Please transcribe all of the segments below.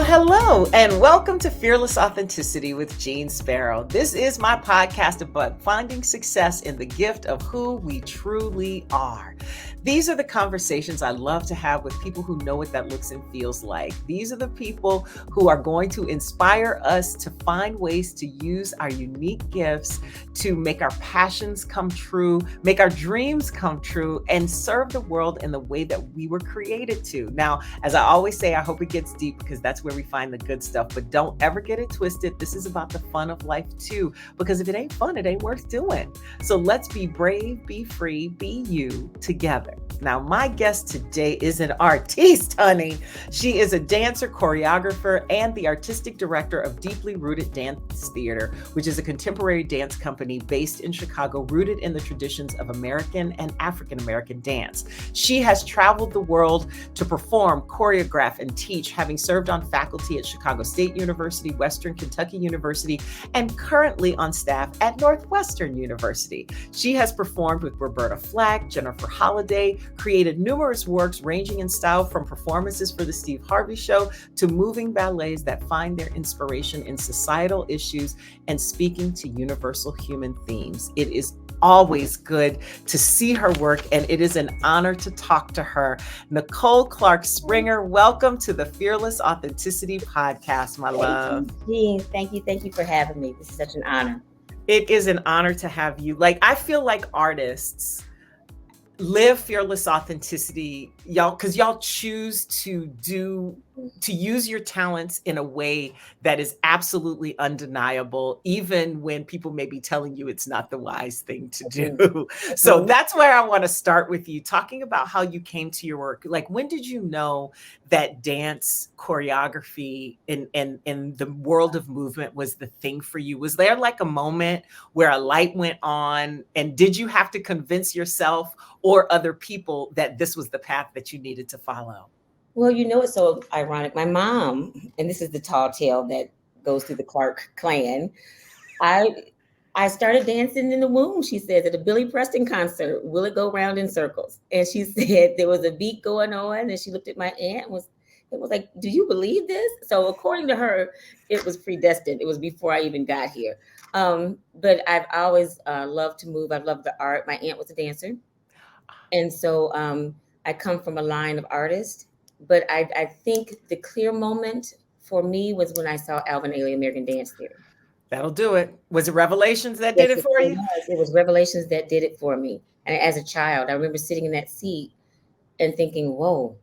Well, hello, and welcome to Fearless Authenticity with Jeanne Sparrow. This is my podcast about finding success in the gift of who we truly are. These are the conversations I love to have with people who know what that looks and feels like. These are the people who are going to inspire us to find ways to use our unique gifts to make our passions come true, make our dreams come true, and serve the world in the way that we were created to. Now, as I always say, I hope it gets deep because that's where we find the good stuff, but don't ever get it twisted. This is about the fun of life too, because if it ain't fun, it ain't worth doing. So let's be brave, be free, be you together. Now, my guest today is an artiste, honey. She is a dancer, choreographer, and the artistic director of Deeply Rooted Dance Theater, which is a contemporary dance company based in Chicago, rooted in the traditions of American and African-American dance. She has traveled the world to perform, choreograph, and teach, having served on faculty at Chicago State University, Western Kentucky University, and currently on staff at Northwestern University. She has performed with Roberta, Flack, Jennifer Holliday, created numerous works ranging in style from performances for the Steve Harvey Show to moving ballets that find their inspiration in societal issues and speaking to universal human themes. It is always good to see her work, and it is an honor to talk to her. Nicole Clarke-Springer, welcome to the Fearless Authenticity Podcast, my love. Jeanne, thank you for having me. This is such an honor. It is an honor to have you. I feel like artists live fearless authenticity, y'all, because y'all choose to use your talents in a way that is absolutely undeniable, even when people may be telling you it's not the wise thing to do. So that's where I want to start with you, talking about how you came to your work. Like, when did you know that dance, choreography, and the world of movement was the thing for you? Was there like a moment where a light went on, and did you have to convince yourself or other people that this was the path that you needed to follow? Well, it's so ironic. My mom, and this is the tall tale that goes through the Clarke clan. I started dancing in the womb, she says, at a Billy Preston concert. Will it go round in circles? And she said there was a beat going on, and she looked at my aunt and it was like, do you believe this? So according to her, it was predestined. It was before I even got here. But I've always loved to move. I've loved the art. My aunt was a dancer. And so I come from a line of artists. But I think the clear moment for me was when I saw Alvin Ailey American Dance Theater. That'll do it. Was it Revelations that did it for you? It was Revelations that did it for me. And as a child, I remember sitting in that seat and thinking, whoa,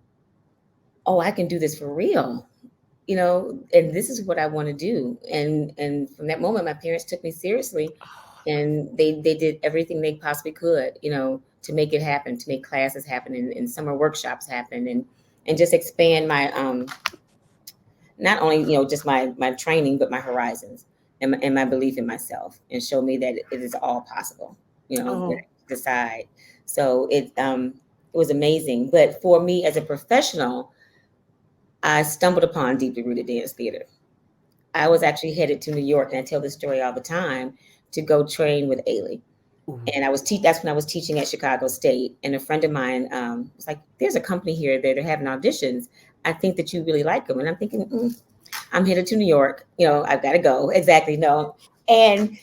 I can do this for real, and this is what I want to do. And from that moment, my parents took me seriously, and they did everything they possibly could, to make it happen, to make classes happen and summer workshops happen and just expand my, not only, just my training, but my horizons and my belief in myself, and show me that it is all possible, decide. So it was amazing. But for me as a professional, I stumbled upon Deeply Rooted Dance Theater. I was actually headed to New York, and I tell this story all the time, to go train with Ailey. And that's when I was teaching at Chicago State. And a friend of mine was like, there's a company here that are having auditions. I think that you really like them. And I'm thinking, I'm headed to New York. I've got to go. Exactly. No. And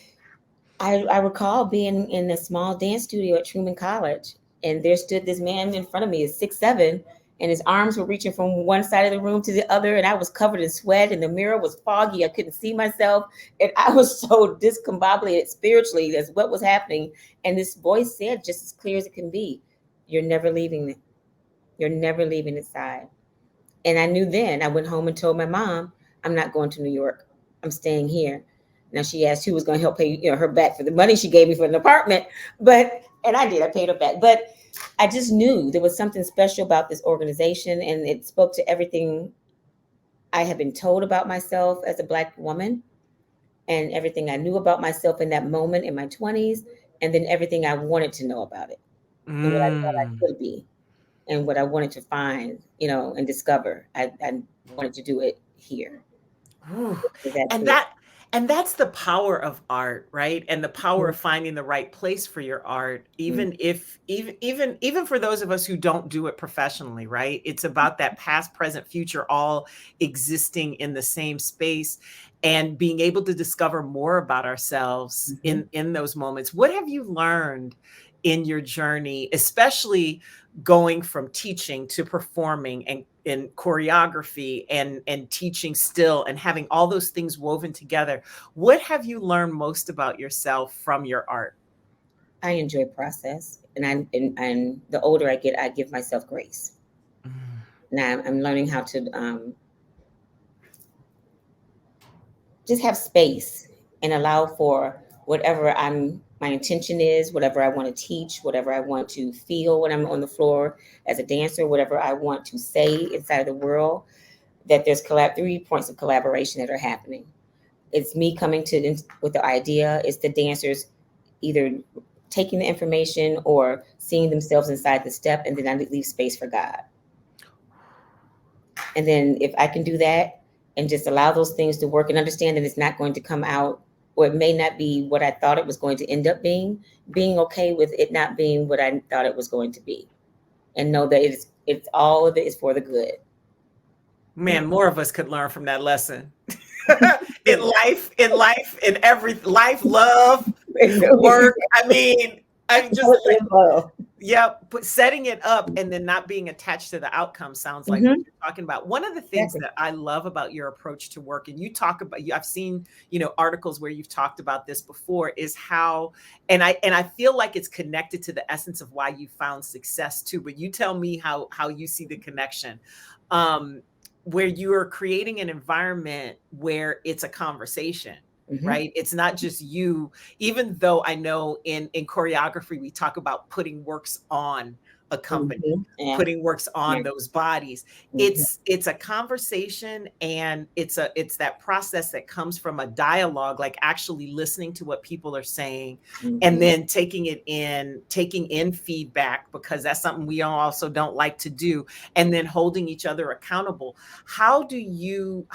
I recall being in a small dance studio at Truman College. And there stood this man in front of me, is 6'7", and his arms were reaching from one side of the room to the other. And I was covered in sweat, and the mirror was foggy. I couldn't see myself. And I was so discombobulated spiritually as what was happening. And this voice said, just as clear as it can be, you're never leaving it. You're never leaving this side. And I knew then. I went home and told my mom, I'm not going to New York. I'm staying here. Now, she asked who was going to help pay her back for the money she gave me for an apartment. And I did. I paid her back. But I just knew there was something special about this organization, and it spoke to everything I had been told about myself as a Black woman, and everything I knew about myself in that moment in my 20s, and then everything I wanted to know about it, and what I thought I could be, and what I wanted to find, and discover. I wanted to do it here. Ooh. And that's the power of art, right? And the power of finding the right place for your art, Mm-hmm. even for those of us who don't do it professionally, right? It's about that past, present, future all existing in the same space and being able to discover more about ourselves Mm-hmm. in those moments. What have you learned in your journey, especially going from teaching to performing and in choreography and teaching still and having all those things woven together? What have you learned most about yourself from your art? I enjoy process, and the older I get, I give myself grace. Mm. Now I'm learning how to just have space and allow for whatever my intention is, whatever I want to teach, whatever I want to feel when I'm on the floor as a dancer, whatever I want to say inside of the world. That there's 3 points of collaboration that are happening. It's me coming with the idea. It's the dancers either taking the information or seeing themselves inside the step, and then I leave space for God. And then if I can do that and just allow those things to work and understand that it's not going to come out, or it may not be what I thought it was going to end up being okay with it not being what I thought it was going to be, and know that it's all of it is for the good. Yeah. Man, more of us could learn from that lesson. In every life, love, work. I mean, I'm just like, yeah, but setting it up and then not being attached to the outcome sounds like what you're talking about. One of the things that I love about your approach to work, and you talk about, I've seen, articles where you've talked about this before, is how, and I feel like it's connected to the essence of why you found success too. But you tell me how you see the connection. Where you are creating an environment where it's a conversation, right? It's not just you, even though I know in choreography, we talk about putting works on a company, putting works on those bodies. It's a conversation, and it's that process that comes from a dialogue, like actually listening to what people are saying and then taking in feedback, because that's something we also don't like to do, and then holding each other accountable. How do you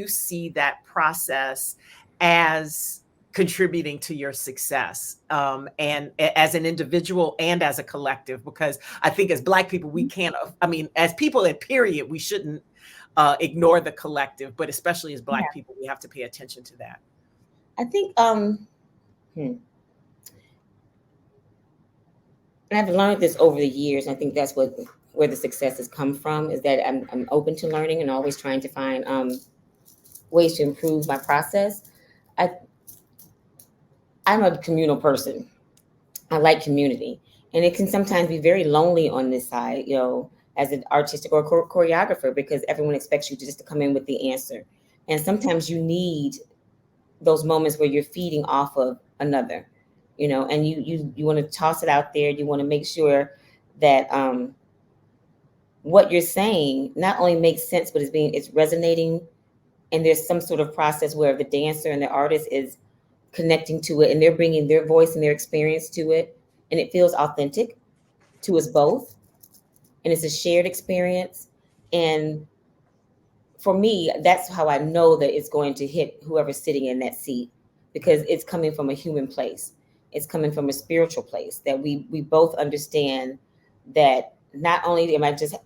see that process as contributing to your success, and as an individual and as a collective? Because I think as Black people, we can't, as people at period, we shouldn't ignore the collective, but especially as Black people, we have to pay attention to that. I think, and I've learned this over the years. I think that's where the success has come from, is that I'm open to learning and always trying to find ways to improve my process. I'm a communal person. I like community, and it can sometimes be very lonely on this side, as an artistic or choreographer, because everyone expects you just to come in with the answer. And sometimes you need those moments where you're feeding off of another, and you want to toss it out there. You want to make sure that what you're saying not only makes sense, but it's resonating. And there's some sort of process where the dancer and the artist is connecting to it, and they're bringing their voice and their experience to it, and it feels authentic to us both, and it's a shared experience. And for me, that's how I know that it's going to hit whoever's sitting in that seat, because it's coming from a human place. It's coming from a spiritual place, that we both understand that not only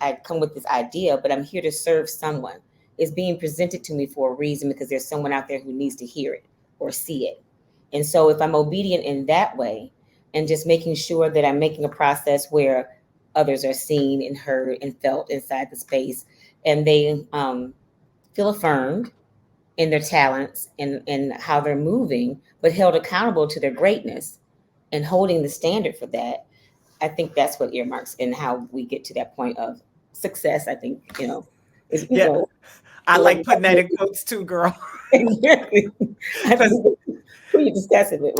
I come with this idea, but I'm here to serve someone. It's being presented to me for a reason, because there's someone out there who needs to hear it or see it. And so if I'm obedient in that way, and just making sure that I'm making a process where others are seen and heard and felt inside the space, and they feel affirmed in their talents and how they're moving, but held accountable to their greatness and holding the standard for that, I think that's what earmarks and how we get to that point of success. I think, is, I like putting that in quotes too, girl. Exactly. Who you discuss it with,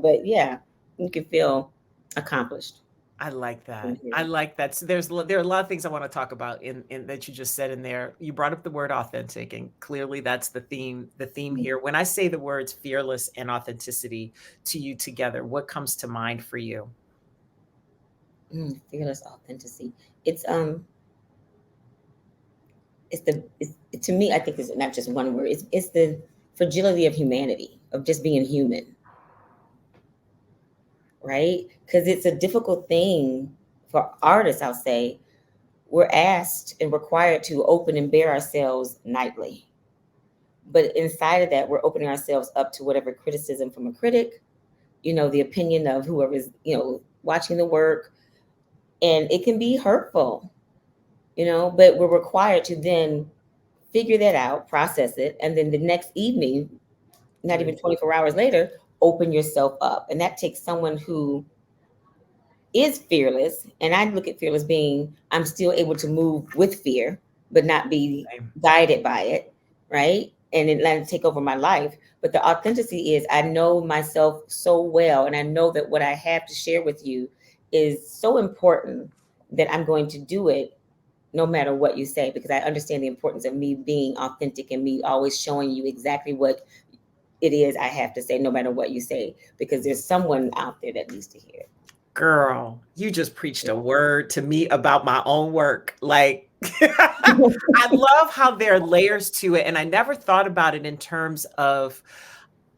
but yeah, you can feel accomplished. I like that. I like that. So there are a lot of things I want to talk about in that you just said in there. You brought up the word authentic, and clearly that's the theme here. When I say the words fearless and authenticity to you together, what comes to mind for you? Fearless authenticity. To me, I think it's not just one word. It's the fragility of humanity, of just being human, right? Because it's a difficult thing for artists, I'll say. We're asked and required to open and bare ourselves nightly. But inside of that, we're opening ourselves up to whatever criticism from a critic, the opinion of whoever is, watching the work. And it can be hurtful, but we're required to then figure that out, process it. And then the next evening, not even 24 hours later, open yourself up. And that takes someone who is fearless. And I look at fearless being, I'm still able to move with fear, but not be guided by it, right? And then let it take over my life. But the authenticity is I know myself so well, and I know that what I have to share with you is so important that I'm going to do it no matter what you say, because I understand the importance of me being authentic and me always showing you exactly what it is I have to say, no matter what you say, because there's someone out there that needs to hear it. Girl, you just preached a word to me about my own work. Like, I love how there are layers to it. And I never thought about it in terms of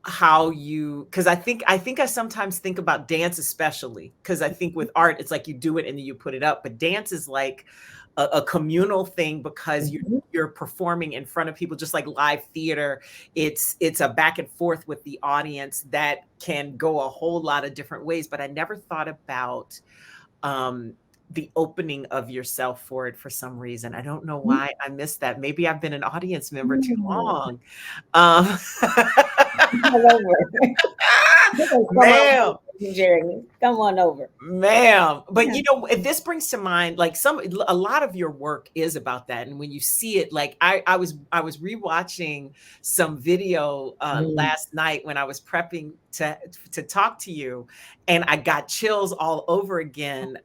how because I think I sometimes think about dance, especially because I think with art, it's like you do it and then you put it up. But dance is like a communal thing because you're performing in front of people, just like live theater. It's a back and forth with the audience that can go a whole lot of different ways. But I never thought about the opening of yourself for it for some reason. I don't know why I missed that. Maybe I've been an audience member too long. Ma'am, Jeremy, come on over, ma'am. But this brings to mind like a lot of your work is about that. And when you see it, like I was rewatching some video last night when I was prepping to talk to you, and I got chills all over again.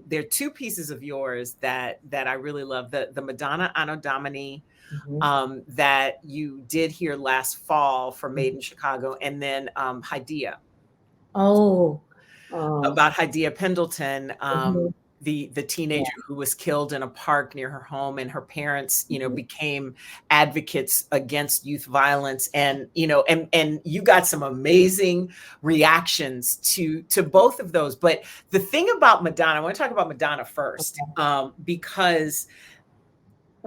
There are two pieces of yours that I really love: the Madonna Anno Domini. That you did here last fall for Made in Chicago, and then Hadiya. About Hadiya Pendleton, the teenager who was killed in a park near her home, and her parents, became advocates against youth violence, and and you got some amazing reactions to both of those. But the thing about Madonna, I want to talk about Madonna first, because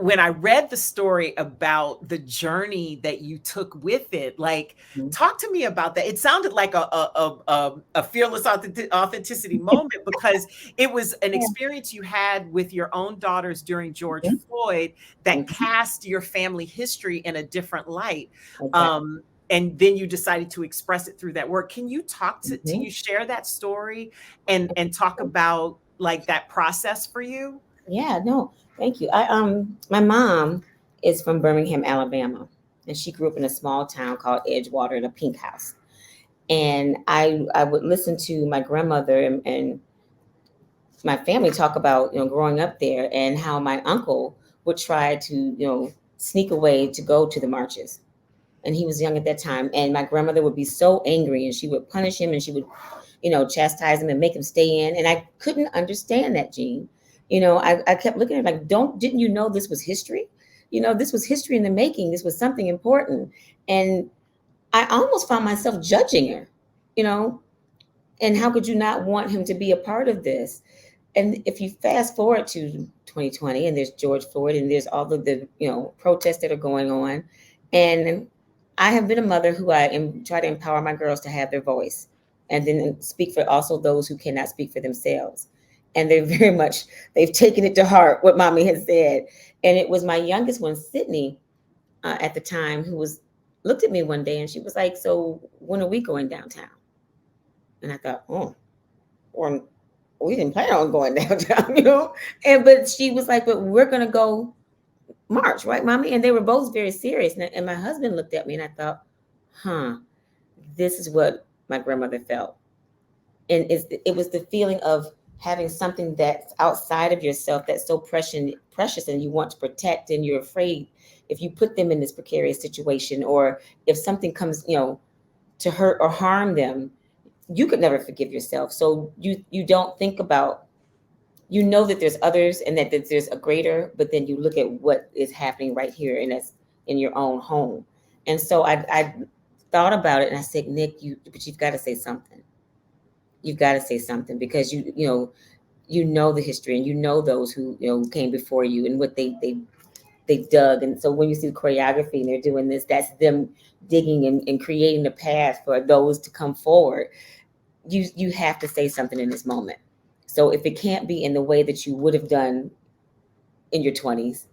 when I read the story about the journey that you took with it, like, talk to me about that. It sounded like a fearless authenticity moment, because it was an experience you had with your own daughters during George Floyd that cast your family history in a different light. And then you decided to express it through that work. Can you talk to you share that story and talk about like that process for you? Yeah, no, thank you. My mom is from Birmingham, Alabama, and she grew up in a small town called Edgewater in a pink house. And I would listen to my grandmother and my family talk about, growing up there, and how my uncle would try to, sneak away to go to the marches. And he was young at that time. And my grandmother would be so angry, and she would punish him, and she would, chastise him and make him stay in. And I couldn't understand that, Jeanne. I kept looking at her like, didn't you know this was history? This was history in the making. This was something important. And I almost found myself judging her, and how could you not want him to be a part of this? And if you fast forward to 2020, and there's George Floyd, and there's all of the, protests that are going on. And I have been a mother who try to empower my girls to have their voice, and then speak for also those who cannot speak for themselves. And they've taken it to heart what mommy has said. And it was my youngest one, Sydney, at the time, who looked at me one day, and she was like, "So when are we going downtown?" And I thought, or we didn't plan on going downtown, but she was like, "But we're going to go march, right, mommy?" And they were both very serious. And my husband looked at me, and I thought, this is what my grandmother felt. And it was the feeling of having something that's outside of yourself that's so precious, and you want to protect, and you're afraid if you put them in this precarious situation, or if something comes, to hurt or harm them, you could never forgive yourself. So you don't think about, that there's others, and that there's a greater, but then you look at what is happening right here in your own home. And so I thought about it and I said, Nick, but you've got to say something. You've got to say something because you know the history and you know those who came before you and what they dug. And so when you see the choreography and they're doing this, that's them digging and creating the path for those to come forward. You have to say something in this moment. So if it can't be in the way that you would have done in your 20s,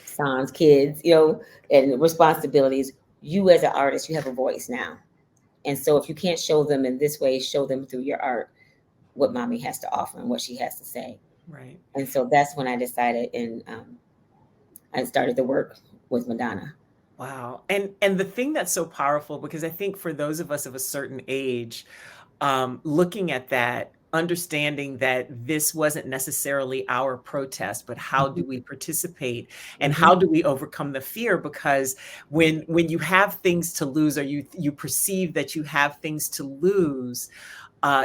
sans kids, and responsibilities, you as an artist, you have a voice now. And so if you can't show them in this way, show them through your art what mommy has to offer and what she has to say. Right. And so that's when I decided, and I started the work with Madonna. Wow. And the thing that's so powerful, because I think for those of us of a certain age, looking at that, understanding that this wasn't necessarily our protest, but how do we participate and how do we overcome the fear? Because when you have things to lose, or you perceive that you have things to lose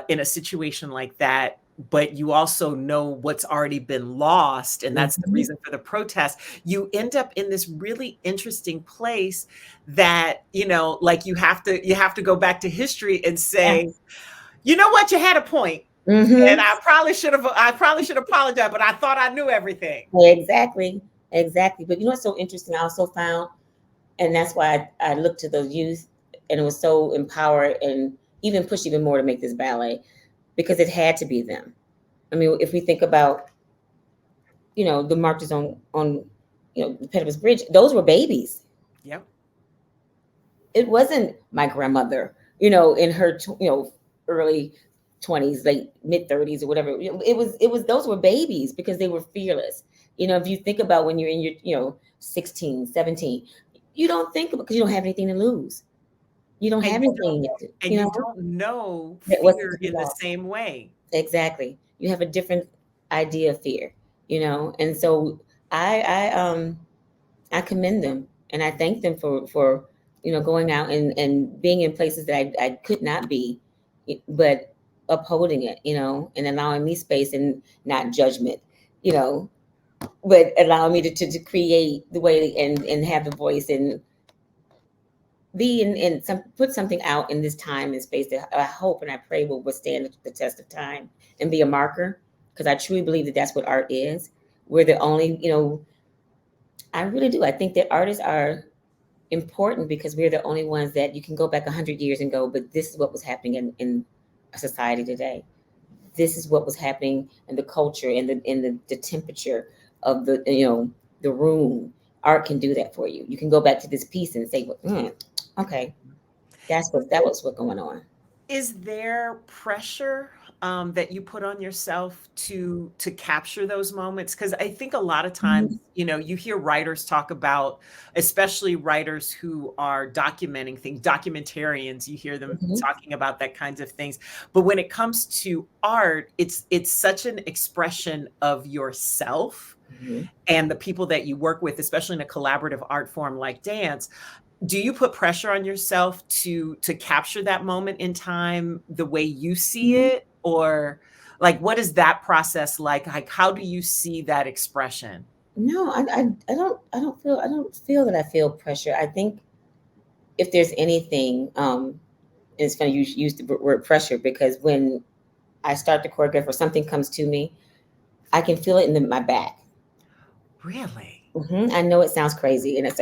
in a situation like that, but you also know what's already been lost, and that's the reason for the protest, you end up in this really interesting place that, like you have to go back to history and say, you know what, you had a point. And I probably should apologize, but I thought I knew everything. Exactly. But what's so interesting, I also found, and that's why I looked to the youth, and it was so empowered and even pushed even more to make this ballet, because it had to be them. I mean, if we think about, the marchers on the Pettus Bridge, those were babies. Yep. It wasn't my grandmother, in her, early 20s, late mid 30s or whatever. It was those were babies because they were fearless. If you think about when you're in your 16, 17, you don't think about, because you don't have anything to lose. You don't have anything. And you don't know fear in the same way. Exactly. You have a different idea of fear, and so I commend them and I thank them for going out and being in places that I could not be, but upholding it, and allowing me space and not judgment, but allowing me to create the way and have the voice and be in put something out in this time and space that I hope and I pray will withstand the test of time and be a marker, because I truly believe that that's what art is. We're the only, I really do. I think that artists are important because we're the only ones that you can go back 100 years and go, but this is what was happening in society today. This is what was happening in the culture and the temperature of the room. Art can do that for you. You can go back to this piece and say, okay, that was what's going on. Is there pressure that you put on yourself to capture those moments? Because I think a lot of times, you hear writers talk about, especially writers who are documenting things, documentarians, you hear them talking about that kinds of things. But when it comes to art, it's such an expression of yourself and the people that you work with, especially in a collaborative art form like dance. Do you put pressure on yourself to capture that moment in time the way you see it? Or like, what is that process like? Like, how do you see that expression? No, I don't feel that I feel pressure. I think if there's anything, and it's funny you use the word pressure, because when I start to choreograph or something comes to me, I can feel it in my back. Really? I know it sounds crazy, and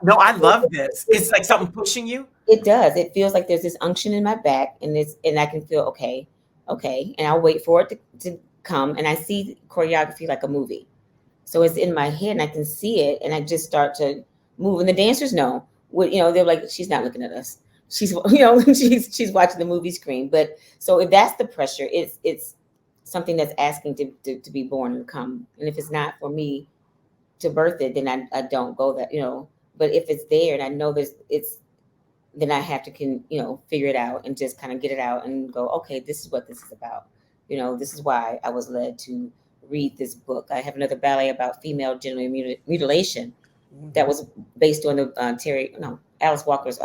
no, I love this. It's like something pushing you. It does. It feels like there's this unction in my back, and I can feel okay, and I'll wait for it to come. And I see choreography like a movie, so it's in my head, and I can see it, and I just start to move. And the dancers know, they're like, she's not looking at us. She's she's watching the movie screen. But so if that's the pressure, it's something that's asking to be born and come. And if it's not for me to birth it, then I don't go that, but if it's there and I know then I have to figure it out and just kind of get it out and go, okay, this is what this is about. This is why I was led to read this book. I have another ballet about female genital mutilation that was based on the Alice Walker's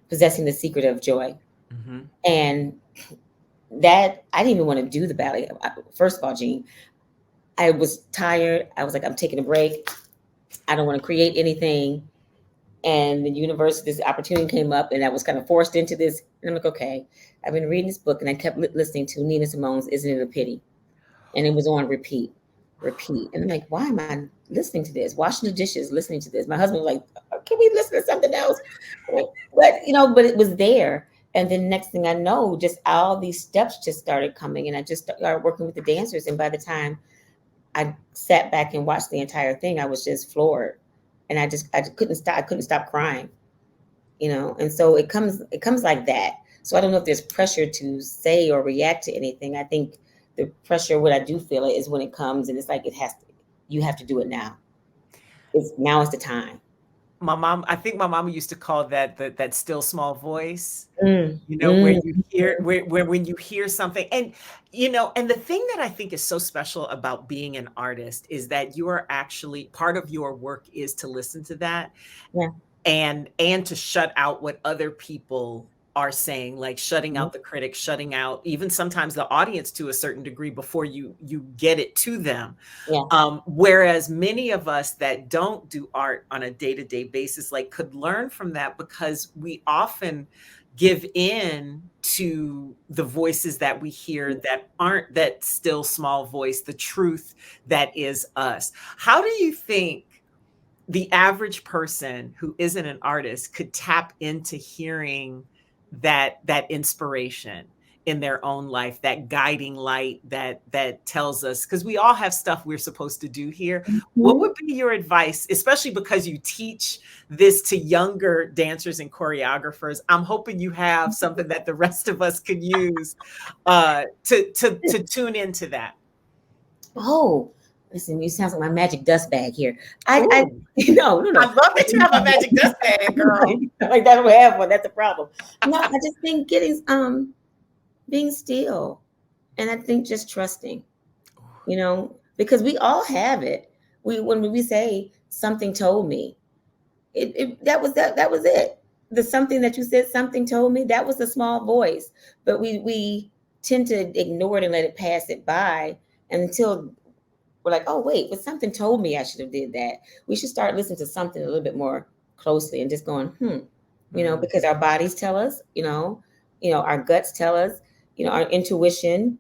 Possessing the Secret of Joy. And that, I didn't even want to do the ballet. First of all, Jeanne, I was tired. I was like, I'm taking a break. I don't want to create anything. And the university, this opportunity came up, and I was kind of forced into this. And I'm like, okay, I've been reading this book, and I kept listening to Nina Simone's "Isn't It a Pity?" And it was on repeat, repeat. And I'm like, why am I listening to this? Washing the dishes, listening to this. My husband was like, can we listen to something else? But it was there. And then next thing I know, just all these steps just started coming, and I just started working with the dancers. And by the time I sat back and watched the entire thing, I was just floored, and I just couldn't stop. I couldn't stop crying, And so it comes like that. So I don't know if there's pressure to say or react to anything. I think the pressure, what I do feel it, is when it comes, and it's like you have to do it now. Now is the time. I think my mama used to call that still small voice, Mm, where mm, you hear, where when you hear something. And, and the thing that I think is so special about being an artist is that you are actually, part of your work is to listen to that, yeah. and to shut out what other people are saying, like shutting out the critics, shutting out even sometimes the audience to a certain degree before you get it to them. Yeah. Whereas many of us that don't do art on a day-to-day basis, like, could learn from that, because we often give in to the voices that we hear that aren't that still small voice, the truth that is us. How do you think the average person who isn't an artist could tap into hearing that inspiration in their own life, that guiding light that tells us, because we all have stuff we're supposed to do here? What would be your advice, especially because you teach this to younger dancers and choreographers? I'm hoping you have something that the rest of us could use to tune into that. Oh, listen, you sound like my magic dust bag here. I no. I love that you have a magic dust bag, girl. Like, I don't have one. That's a problem. No, I just think being still, and I think just trusting, because we all have it. When we say something told me, that was it. The something that you said, something told me, that was a small voice, but we tend to ignore it and let it pass it by until we're like, oh wait, but something told me I should have did that. We should start listening to something a little bit more closely and just going, because our bodies tell us, our guts tell us, our intuition,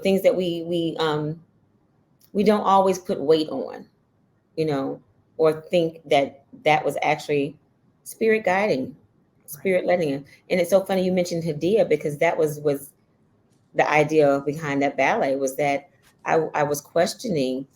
things that we don't always put weight on, or think that was actually spirit guiding, spirit letting it. And it's so funny you mentioned Hadiya, because that was the idea behind that ballet, was that I was questioning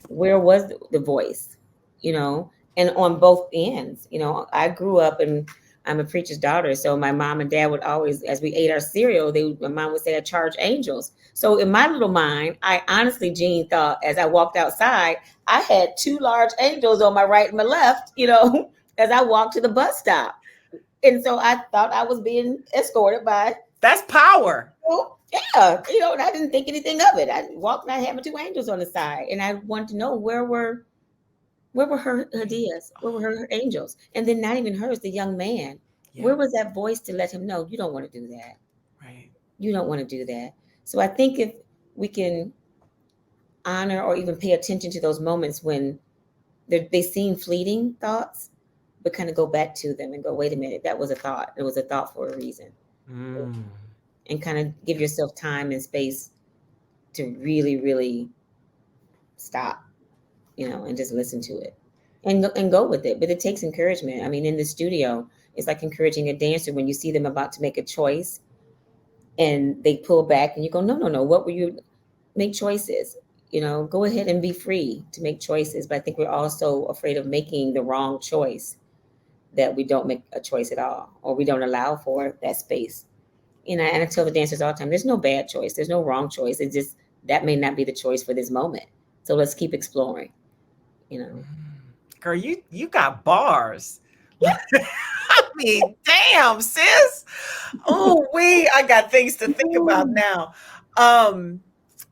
where was the voice, and on both ends. I grew up, and I'm a preacher's daughter, so my mom and dad would always, as we ate our cereal, my mom would say, I charge angels. So in my little mind, I honestly, Jeanne, thought as I walked outside, I had two large angels on my right and my left, as I walked to the bus stop. And so I thought I was being escorted by. That's power. Yeah, and I didn't think anything of it. I walked, and I had my two angels on the side, and I wanted to know where were her Hadiyas, where were her angels, and then not even hers, the young man. Yeah. Where was that voice to let him know, you don't want to do that? Right. You don't want to do that. So I think if we can honor or even pay attention to those moments when they seem fleeting thoughts, but kind of go back to them and go, wait a minute, that was a thought. It was a thought for a reason. And kind of give yourself time and space to really, really stop, and just listen to it and go with it. But it takes encouragement. I mean, in the studio, it's like encouraging a dancer when you see them about to make a choice and they pull back and you go, no. What were you? Make choices, go ahead and be free to make choices. But I think we're also afraid of making the wrong choice, that we don't make a choice at all, or we don't allow for that space. And I tell the dancers all the time, there's no bad choice. There's no wrong choice. It's just, that may not be the choice for this moment. So let's keep exploring, Girl, you got bars. I mean, damn, sis. Oh, I got things to think about now.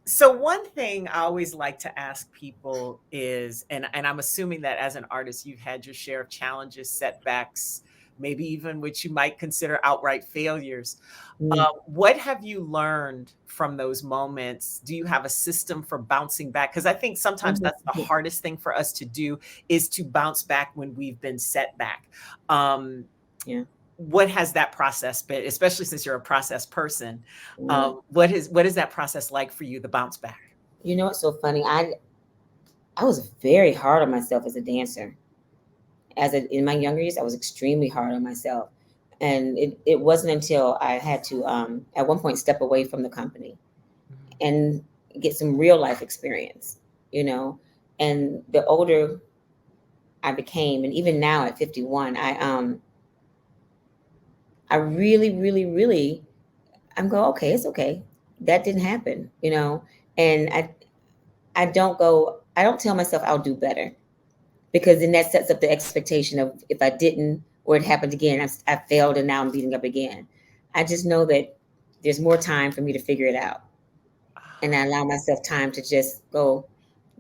So one thing I always like to ask people is, and I'm assuming that as an artist, you've had your share of challenges, setbacks, maybe even what you might consider outright failures. Mm. What have you learned from those moments? Do you have a system for bouncing back? Because I think sometimes that's the hardest thing for us to do, is to bounce back when we've been set back. Yeah. What has that process been, especially since you're a process person? Mm. What is that process like for you, the bounce back? You know what's so funny? I was very hard on myself as a dancer. In my younger years, I was extremely hard on myself. And it wasn't until I had to, at one point, step away from the company and get some real life experience, you know. And the older I became, and even now at 51, I really, really, really, I'm going, okay, it's okay. That didn't happen, you know. And I don't tell myself I'll do better, because then that sets up the expectation of, if I didn't, or it happened again, I failed and now I'm beating up again. I just know that there's more time for me to figure it out. And I allow myself time to just go,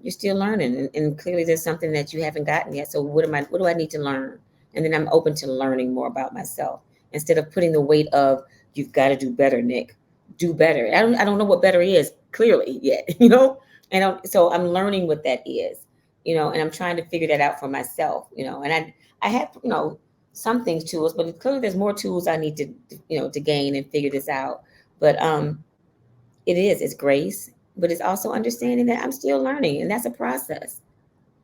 you're still learning. And clearly there's something that you haven't gotten yet. So what do I need to learn? And then I'm open to learning more about myself, instead of putting the weight of, you've got to do better, Nick. Do better. I don't know what better is clearly yet, you know? So I'm learning what that is, you know, and I'm trying to figure that out for myself, you know. And I have, you know, some things, tools, but clearly there's more tools I need to, you know, to gain and figure this out. But it's grace, but it's also understanding that I'm still learning, and that's a process.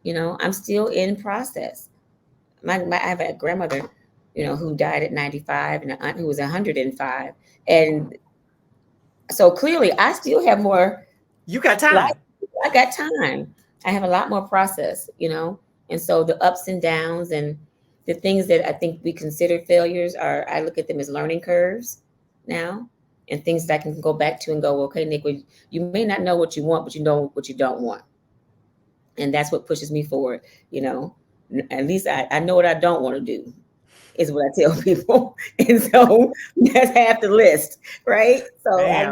You know, I'm still in process. I have a grandmother, you know, who died at 95, and an aunt who was 105. And so clearly I still have more. You got time. I got time. I have a lot more process, you know. And so the ups and downs and the things that I think we consider failures I look at them as learning curves now, and things that I can go back to and go, okay, Nick, you may not know what you want, but you know what you don't want. And that's what pushes me forward, you know. At least I know what I don't want to do, is what I tell people. And so that's half the list, right? So Damn. I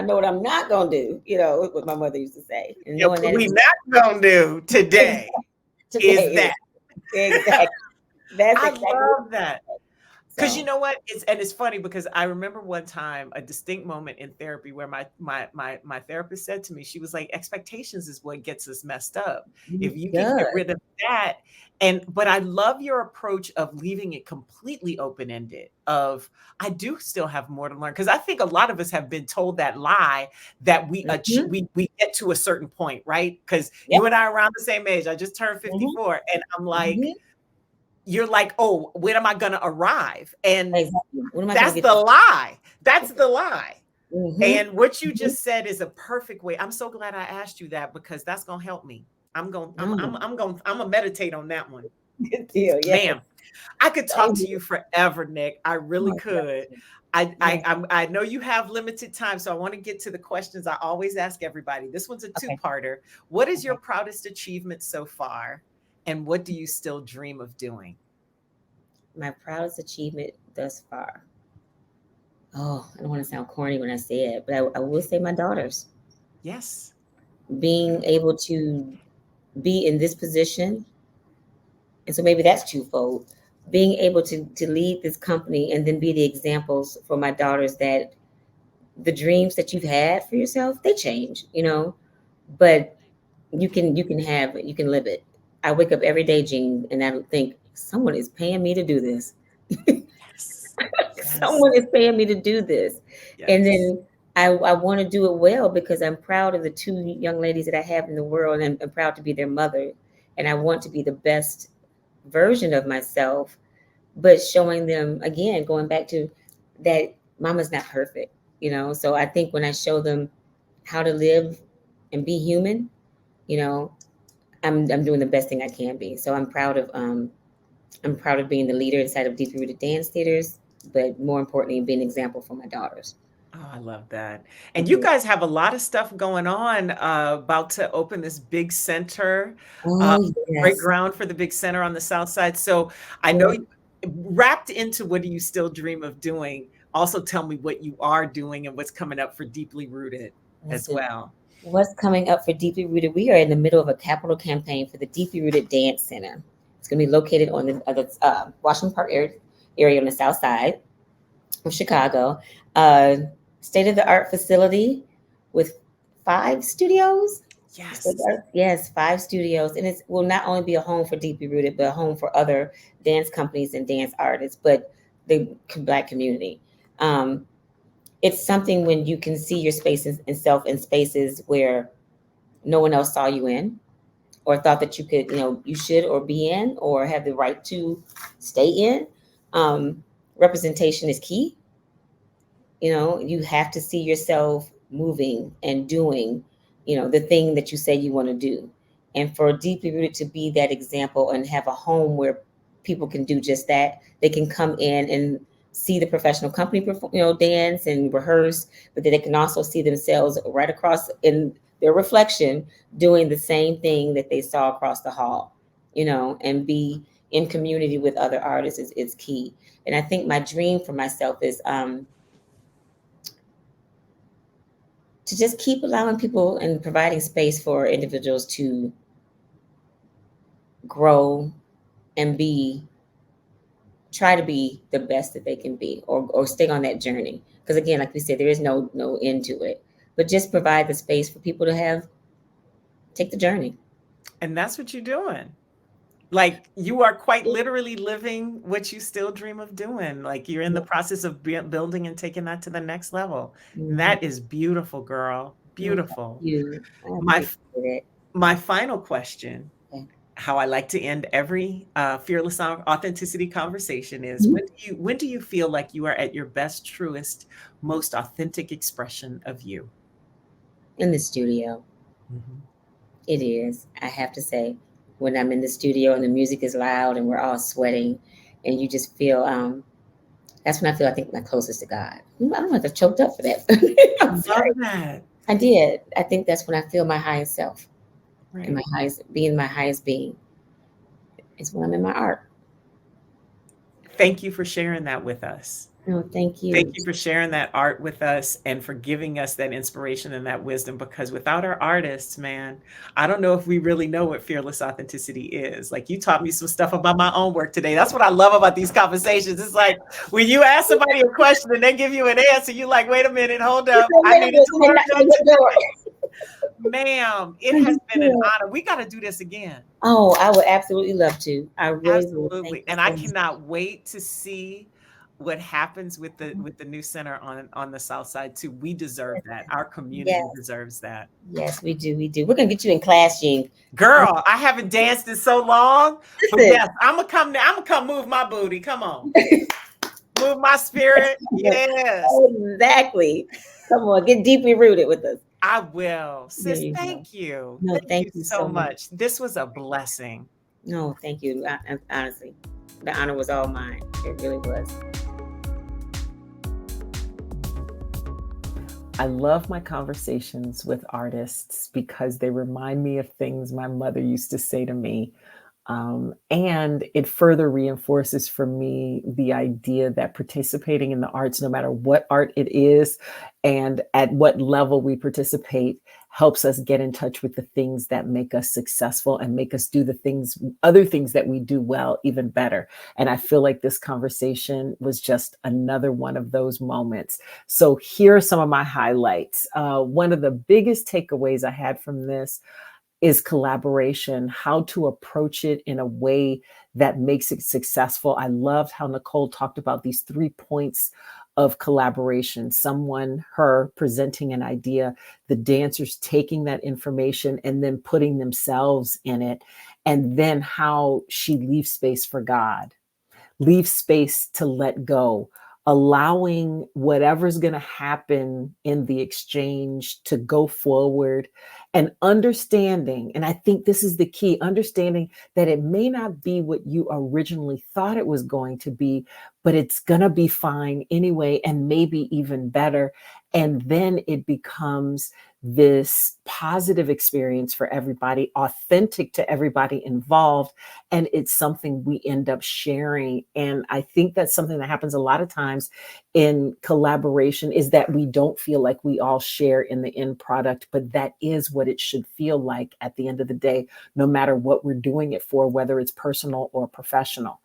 know what I'm not going to do, you know, what my mother used to say. And what we not going to do today is that. Exactly. I love that. Because you know what? It's funny, because I remember one time, a distinct moment in therapy, where my therapist said to me, she was like, expectations is what gets us messed up. If you can get rid of that. But I love your approach of leaving it completely open-ended, of, I do still have more to learn. Because I think a lot of us have been told that lie, that we get to a certain point, right? Because you and I are around the same age. I just turned 54, and I'm like, you're like, oh, when am I going to arrive? And that's the lie. That's the lie. And what you just said is a perfect way. I'm so glad I asked you that, because that's going to help me. I'm going to meditate on that one. Good deal. Yes. Ma'am, I could talk to you forever, Nick. I really could. I know you have limited time, so I want to get to the questions I always ask everybody. This one's a two-parter. What is your proudest achievement so far? And what do you still dream of doing? My proudest achievement thus far. Oh, I don't want to sound corny when I say it, but I will say my daughters. Yes. Being able to be in this position. And so maybe that's twofold. Being able to lead this company, and then be the examples for my daughters, that the dreams that you've had for yourself, they change, you know, but you can live it. I wake up every day, Jeanne, and I think, someone is paying me to do this. Yes. Someone is paying me to do this. Yes. And then I want to do it well, because I'm proud of the two young ladies that I have in the world, and I'm proud to be their mother. And I want to be the best version of myself, but showing them, again, going back to that, mama's not perfect, you know? So I think when I show them how to live and be human, you know, I'm doing the best thing I can be. So I'm proud of being the leader inside of Deeply Rooted Dance Theaters, but more importantly, being an example for my daughters. Oh, I love that. And you guys have a lot of stuff going on, about to open this big center, great ground for the big center on the South Side. So I know, wrapped into what do you still dream of doing, also tell me what you are doing and what's coming up for Deeply Rooted as well. What's coming up for Deeply Rooted? We are in the middle of a capital campaign for the Deeply Rooted Dance Center. It's going to be located on the Washington Park area on the south side of Chicago. State-of-the-art facility with 5 studios. Yes. Yes, 5 studios. And it will not only be a home for Deeply Rooted, but a home for other dance companies and dance artists, but the Black community. It's something when you can see your spaces and self in spaces where no one else saw you in, or thought that you could, you should or be in, or have the right to stay in. Representation is key. You have to see yourself moving and doing, the thing that you say you want to do. And for Deeply Rooted to be that example and have a home where people can do just that, they can come in and see the professional company dance and rehearse, but then they can also see themselves right across in their reflection doing the same thing that they saw across the hall, and be in community with other artists is key. And I think my dream for myself is to just keep allowing people and providing space for individuals to grow and try to be the best that they can be, or stay on that journey. Because again, like we said, there is no end to it, but just provide the space for people to take the journey. And that's what you're doing. Like, you are quite literally living what you still dream of doing. Like, you're in the process of building and taking that to the next level. Mm-hmm. That is beautiful, girl. Beautiful. My final question, how I like to end every Fearless Authenticity conversation is, when do you feel like you are at your best, truest, most authentic expression of you? In the studio. Mm-hmm. It is. I have to say, when I'm in the studio and the music is loud and we're all sweating, and you just feel, that's when I feel, I think, my closest to God. I don't have to choked up for that. I'm sorry. That. I did. I think that's when I feel my highest self. Right. And my highest being. It's when I'm in my art. Thank you for sharing that with us. No, thank you. Thank you for sharing that art with us and for giving us that inspiration and that wisdom, because without our artists, man, I don't know if we really know what fearless authenticity is. Like, you taught me some stuff about my own work today. That's what I love about these conversations. It's like when you ask somebody a question and they give you an answer, you're like, wait a minute, hold up. I needed to learn that. Ma'am, it has been an honor. We got to do this again. Oh, I would absolutely love to. I really would. And I cannot wait to see what happens with the new center on the south side too. We deserve that. Our community deserves that. Yes, we do. We're gonna get you in class, Jeanne. Girl, I haven't danced in so long. But yes, I'm gonna come now. I'm gonna come move my booty. Come on. Move my spirit. Yes. Exactly. Come on, get deeply rooted with us. I will. Sis, thank you. No, thank you so much. This was a blessing. No, thank you. Honestly, the honor was all mine. It really was. I love my conversations with artists because they remind me of things my mother used to say to me. And it further reinforces for me the idea that participating in the arts, no matter what art it is and at what level we participate, helps us get in touch with the things that make us successful and make us do other things that we do well, even better. And I feel like this conversation was just another one of those moments. So here are some of my highlights. One of the biggest takeaways I had from this is collaboration, how to approach it in a way that makes it successful. I loved how Nicole talked about these 3 points of collaboration: her presenting an idea, the dancers taking that information and then putting themselves in it, and then how she leaves space for God, leave space to let go, allowing whatever's going to happen in the exchange to go forward, and understanding, and I think this is the key, understanding that it may not be what you originally thought it was going to be, but it's going to be fine anyway, and maybe even better. And then it becomes this positive experience for everybody, authentic to everybody involved. And it's something we end up sharing. And I think that's something that happens a lot of times in collaboration, is that we don't feel like we all share in the end product, but that is what what it should feel like at the end of the day, no matter what we're doing it for, whether it's personal or professional.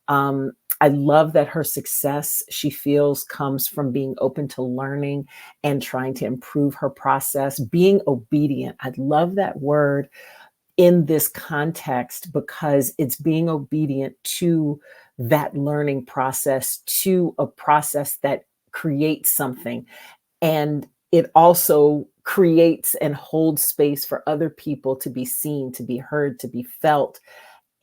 I love that her success, she feels, comes from being open to learning and trying to improve her process, being obedient. I love that word in this context because it's being obedient to that learning process, to a process that creates something. And it also creates and holds space for other people to be seen, to be heard, to be felt,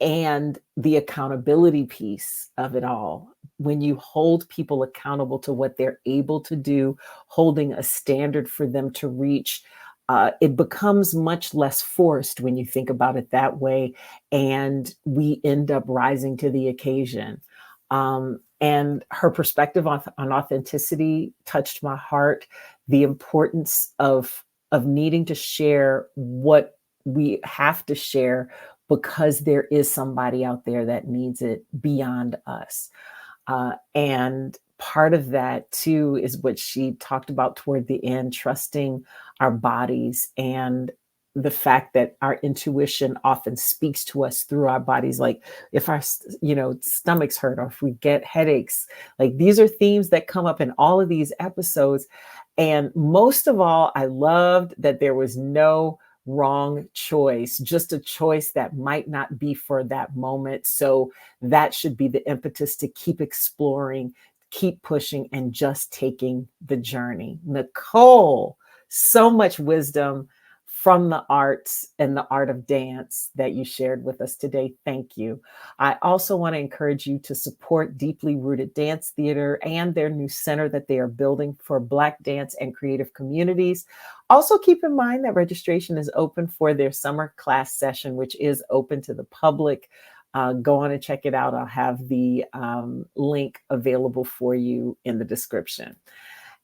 and the accountability piece of it all. When you hold people accountable to what they're able to do, holding a standard for them to reach, it becomes much less forced when you think about it that way. And we end up rising to the occasion. And her perspective on authenticity touched my heart. The importance of needing to share what we have to share because there is somebody out there that needs it beyond us. And part of that too is what she talked about toward the end, trusting our bodies and the fact that our intuition often speaks to us through our bodies. Like if our, stomachs hurt or if we get headaches, like these are themes that come up in all of these episodes. And most of all, I loved that there was no wrong choice, just a choice that might not be for that moment. So that should be the impetus to keep exploring, keep pushing, and just taking the journey. Nicole, so much wisdom from the arts and the art of dance that you shared with us today. Thank you. I also want to encourage you to support Deeply Rooted Dance Theater and their new center that they are building for Black dance and creative communities. Also keep in mind that registration is open for their summer class session, which is open to the public. Go on and check it out. I'll have the link available for you in the description.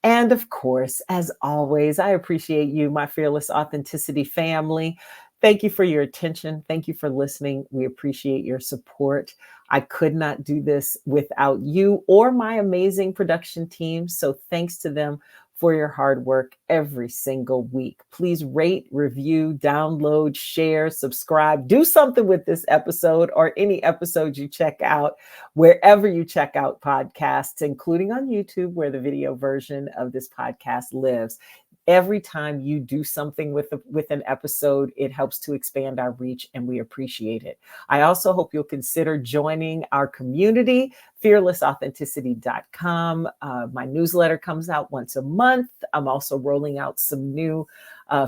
And of course, as always, I appreciate you, my Fearless Authenticity family. Thank you for your attention. Thank you for listening. We appreciate your support. I could not do this without you or my amazing production team. So thanks to them for your hard work every single week. Please rate, review, download, share, subscribe, do something with this episode or any episode you check out, wherever you check out podcasts, including on YouTube, where the video version of this podcast lives. Every time you do something with an episode, it helps to expand our reach, and we appreciate it. I also hope you'll consider joining our community, fearlessauthenticity.com. My newsletter comes out once a month. I'm also rolling out some new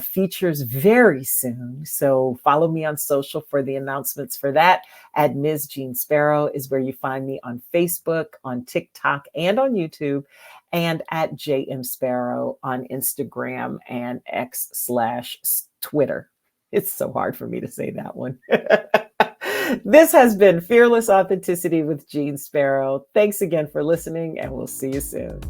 features very soon. So follow me on social for the announcements for that. At Ms. Jeanne Sparrow is where you find me on Facebook, on TikTok, and on YouTube, and at JM Sparrow on Instagram and X/Twitter. It's so hard for me to say that one. This has been Fearless Authenticity with Jeanne Sparrow. Thanks again for listening, and we'll see you soon.